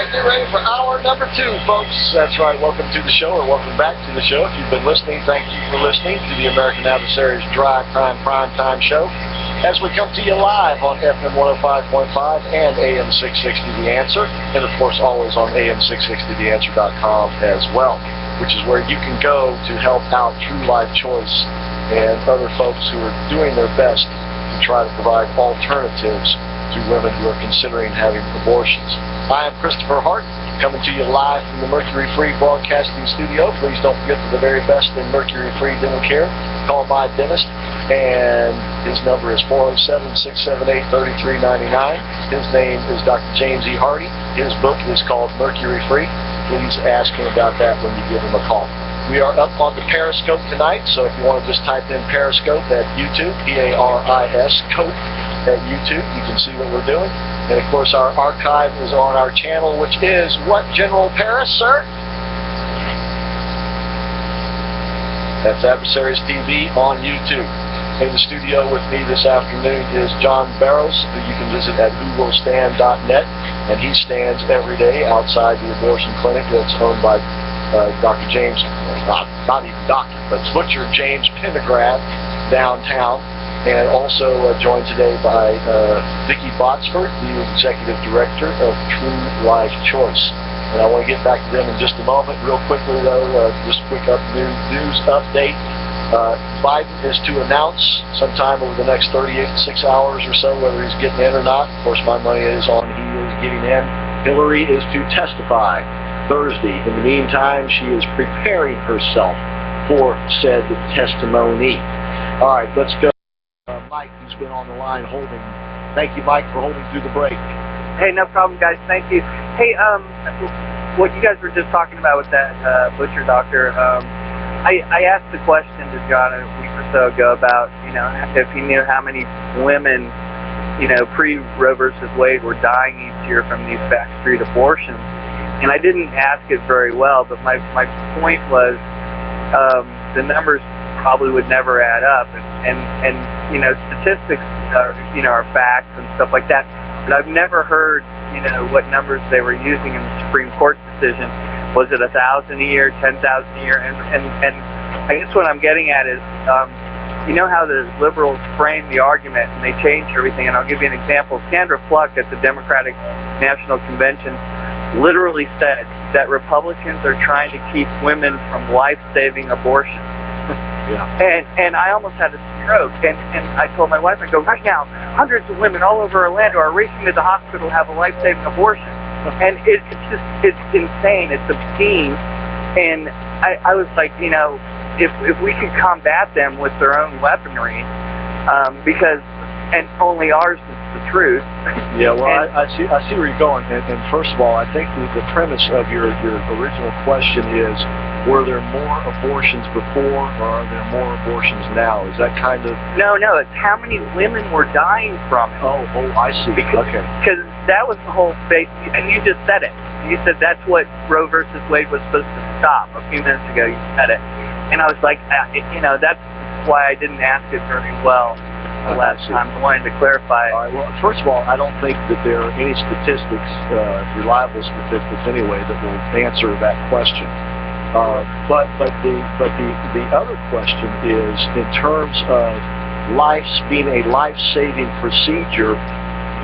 Get ready for hour number 2, folks. That's right. Welcome to the show, or welcome back to the show. If you've been listening, thank you for listening to the American Adversaries Drive Time Prime Time Show, as we come to you live on FM 105.5 and AM 660 The Answer, and of course always on AM660theanswer.com as well, which is where you can go to help out True Life Choice and other folks who are doing their best to try to provide alternatives to women who are considering having abortions. I am Christopher Hart, coming to you live from the Mercury Free Broadcasting Studio. Please don't forget that the very best in Mercury Free Dental Care. Call my dentist, and his number is 407-678-3399. His name is Dr. James E. Hardy. His book is called Mercury Free. Please ask him about that when you give him a call. We are up on the Pariscope tonight, so if you want to just type in Pariscope at YouTube, P-A-R-I-S-Cope at YouTube, you can see what we're doing. And of course our archive is on our channel, which is what, General Paris, sir? That's Adversaries TV on YouTube. In the studio with me this afternoon is John Barrows, who you can visit at whowillstand.net, and he stands every day outside the abortion clinic that's owned by Dr. James, not even doctor, but Butcher James Pendergraft downtown, and also joined today by Vicki Botsford, the Executive Director of True Life Choice. And I want to get back to them in just a moment. Real quickly, though, just quick news update. Biden is to announce sometime over the next 36 hours or so whether he's getting in or not. Of course, my money is on he is getting in. Hillary is to testify Thursday. In the meantime, she is preparing herself for said testimony. All right, let's go. Mike, who's been on the line holding. Thank you, Mike, for holding through the break. Hey, no problem, guys. Thank you. Hey, what you guys were just talking about with that butcher doctor, I asked the question to John a week or so ago about, if he knew how many women, pre-Roe versus Wade were dying each year from these backstreet abortions. And I didn't ask it very well, but my point was the numbers probably would never add up. And statistics are facts and stuff like that. But I've never heard, what numbers they were using in the Supreme Court decision. Was it 1,000 a year, 10,000 a year? And I guess what I'm getting at is, how the liberals frame the argument and they change everything. And I'll give you an example. Sandra Fluck at the Democratic National Convention literally said that Republicans are trying to keep women from life-saving abortion. Yeah. And I almost had a stroke. And I told my wife, I go, right now, hundreds of women all over Orlando are racing to the hospital to have a life-saving abortion. And it's insane. It's obscene. And I was like, if we could combat them with their own weaponry, because only ours is the truth. Yeah, well, I see where you're going. And first of all, I think the premise of your original question is, were there more abortions before, or are there more abortions now? Is that kind of... No, it's how many women were dying from it. Oh, I see. Okay. Because that was the whole base, and you just said it. You said that's what Roe versus Wade was supposed to stop. A few minutes ago, you said it. And I was like, that's why I didn't ask it very well the last time. I wanted to clarify. All right, well, first of all, I don't think that there are any statistics, reliable statistics anyway, that will answer that question. But the other question is, in terms of being a life-saving procedure,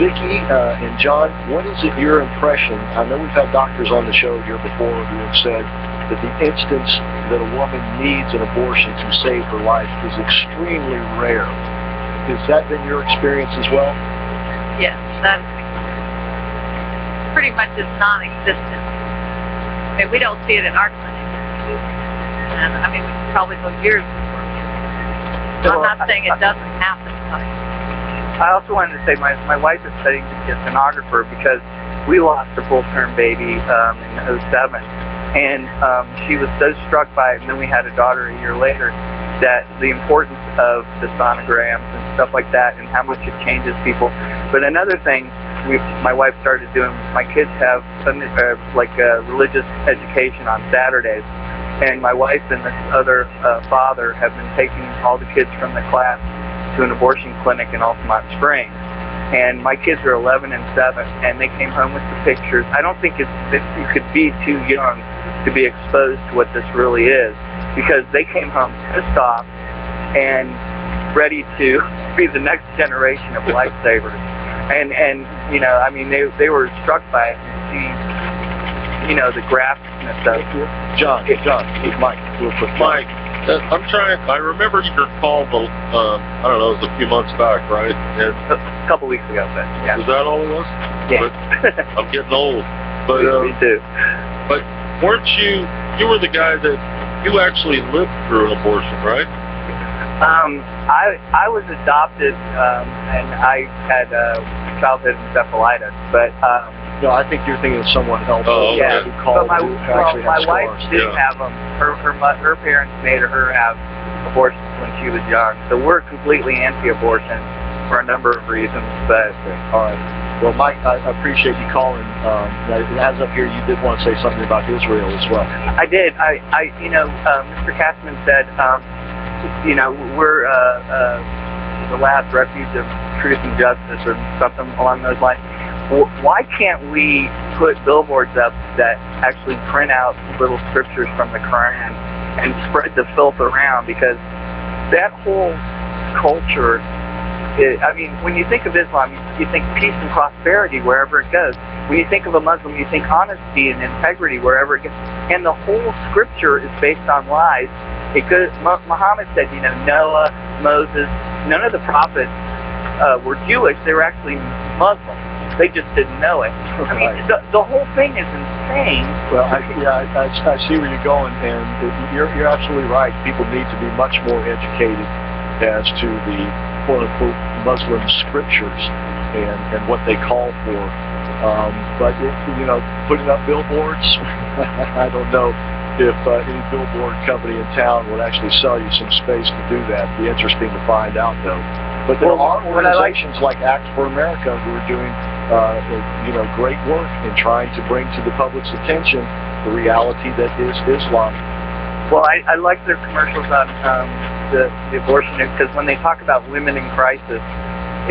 Vicki and John, what is it your impression? I know we've had doctors on the show here before who have said that the instance that a woman needs an abortion to save her life is extremely rare. Has that been your experience as well? Yes, that pretty much is non-existent. I mean, we don't see it in our clinic. And I mean, we can probably go years before. I'm not saying it doesn't happen. I also wanted to say my wife is studying to be a stenographer because we lost a full-term baby in '07. And she was so struck by it, and then we had a daughter a year later, that the importance of the sonograms and stuff like that and how much it changes people. But another thing, my wife started doing. My kids have religious education on Saturdays, and my wife and this other father have been taking all the kids from the class to an abortion clinic in Altamont Springs. And my kids are 11 and 7, and they came home with the pictures. I don't think you could be too young to be exposed to what this really is, because they came home pissed off and ready to be the next generation of lifesavers. And you know, I mean, they were struck by it and seeing, you know, the graphicness of it. John, Mike, real quick. Mike, I remember your call, I don't know, it was a few months back, right? And A couple weeks ago, but yeah. was that all it was? Yeah. But I'm getting old. But, Me too. But weren't you were the guy that, you actually lived through an abortion, right? I was adopted, and I had childhood encephalitis, but No, I think you're thinking of someone else. Oh, okay. yeah. Who called But who actually my had wife scars. didn't Yeah. have them. Her parents made her have abortions when she was young, so we're completely anti-abortion for a number of reasons. But All right. Well, Mike, I appreciate you calling. It has up here you did want to say something about Israel as well. I did. You know, Mr. Katzman said, you know, we're the last refuge of truth and justice, or something along those lines. Why can't we put billboards up that actually print out little scriptures from the Quran and spread the filth around? Because that whole culture, I mean, when you think of Islam, you think peace and prosperity wherever it goes. When you think of a Muslim, you think honesty and integrity wherever it goes. And the whole scripture is based on lies. Muhammad said, you know, Noah, Moses, none of the prophets were Jewish. They were actually Muslim. They just didn't know it. I mean, the whole thing is insane. Well, I see where you're going, and you're absolutely right. People need to be much more educated as to the quote-unquote Muslim scriptures and what they call for. But, you know, putting up billboards, I don't know if any billboard company in town would actually sell you some space to do that. It'd be interesting to find out, though. But there are organizations like Act for America who are doing, you know, great work in trying to bring to the public's attention the reality that is Islam. Well, I like their commercials on the abortion, because when they talk about women in crisis,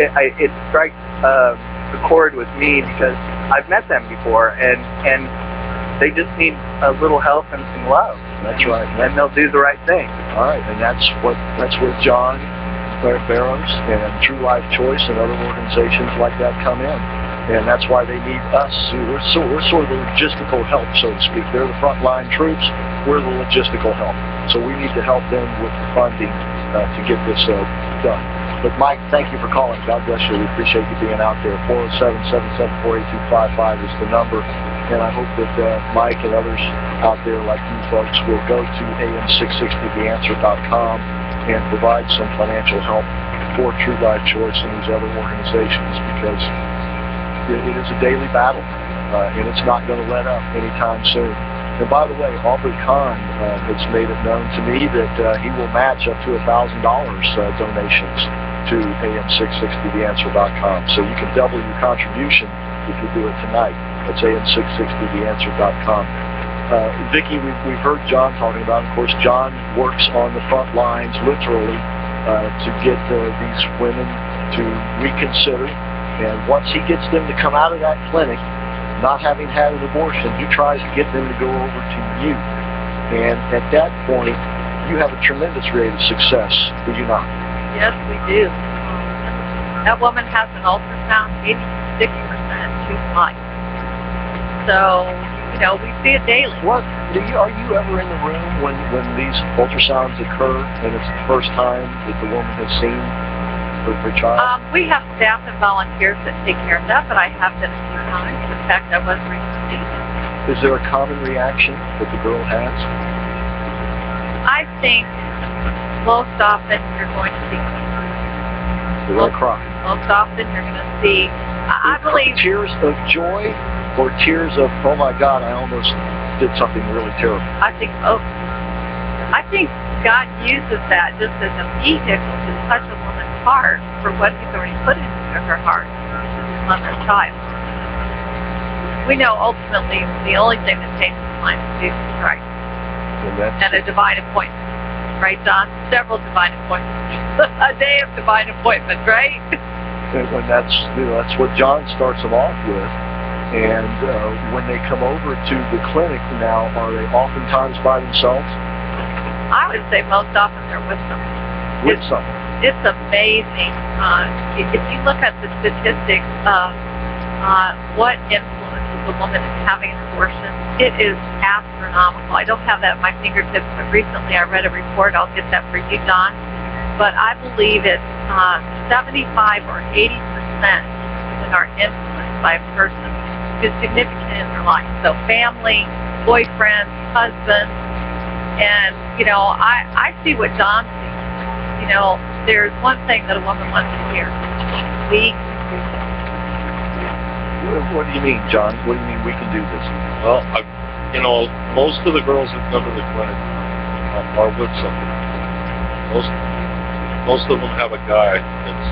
it strikes a chord with me, because I've met them before, and they just need a little help and some love. That's right. And they'll do the right thing. All right, and that's where John Barrows and True Life Choice and other organizations like that come in. And that's why they need us. We're sort of the logistical help, so to speak. They're the frontline troops. We're the logistical help. So we need to help them with the funding to get this done. But Mike, thank you for calling. God bless you. We appreciate you being out there. 407-774-8255 is the number. And I hope that Mike and others out there like you folks will go to am660theanswer.com and provide some financial help for True Life Choice and these other organizations, because it is a daily battle, and it's not going to let up anytime soon. And by the way, Aubrey Kahn has made it known to me that he will match up to $1,000 donations to am660theanswer.com. So you can double your contribution if you do it tonight. That's am660theanswer.com. Vicki, we've heard John talking about, of course, John works on the front lines, literally, to get these women to reconsider. And once he gets them to come out of that clinic, not having had an abortion, he tries to get them to go over to you. And at that point, you have a tremendous rate of success, do you not? Yes, we do. That woman has an ultrasound 86% too light. So, you know, we see it daily. Are you ever in the room when these ultrasounds occur and it's the first time that the woman has seen her child? We have staff and volunteers that take care of that, but I have been a few times. In fact, I was recently. Is there a common reaction that the girl has? I think most often you're going to see They're going to cry. most often you're going to see, I believe, Tears of joy or tears of, oh my God, I almost did something really terrible? I think both. I think God uses that just as a vehicle to touch a woman's heart for what He's already put into her heart, which is to love her child. we know ultimately the only thing that changes the mind is Jesus Christ and a divine appointment. Right, John? Several divine appointments. A day of divine appointment, right? And that's what John starts them off with. And when they come over to the clinic now, are they oftentimes by themselves? I would say most often they're with someone. With someone. It's amazing. If you look at the statistics of what influences a woman in having an abortion, it is astronomical. I don't have that at my fingertips, but recently I read a report. I'll get that for you, John. But I believe it's 75 or 80% women are influenced by a person who's significant in their life. So family, boyfriend, husband, and, you know, I see what John sees. You know, there's one thing that a woman wants to hear. We can do this. What do you mean, John? What do you mean we can do this? Well, you know, most of the girls that come to the clinic are with somebody. Most of them have a guy that's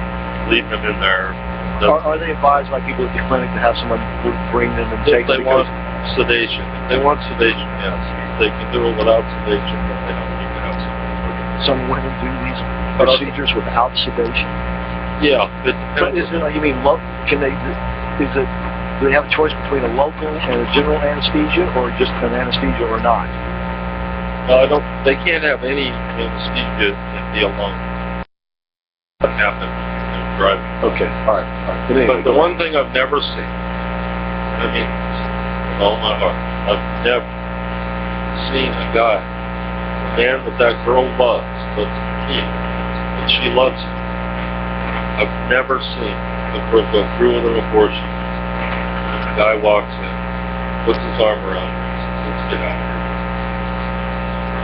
leading them in there. Are they advised by people at the clinic to have someone bring them and take them? They want sedation. If they want sedation, yes. If they can do it without sedation, then they don't need to have sedation. Some women do these procedures without sedation? Yeah. But is it, you mean, do they have a choice between a local and a general anesthesia, or just an anesthesia or not? No, they can't have any anesthesia and be alone. What happened in driving? Okay, all right. But the one thing I've never seen, I mean, with all my heart, I've never seen a guy, a man that girl loves him, and she loves him. I've never seen a girl go through with an abortion. The guy walks in, puts his arm around her, and says, "Let's get out of here."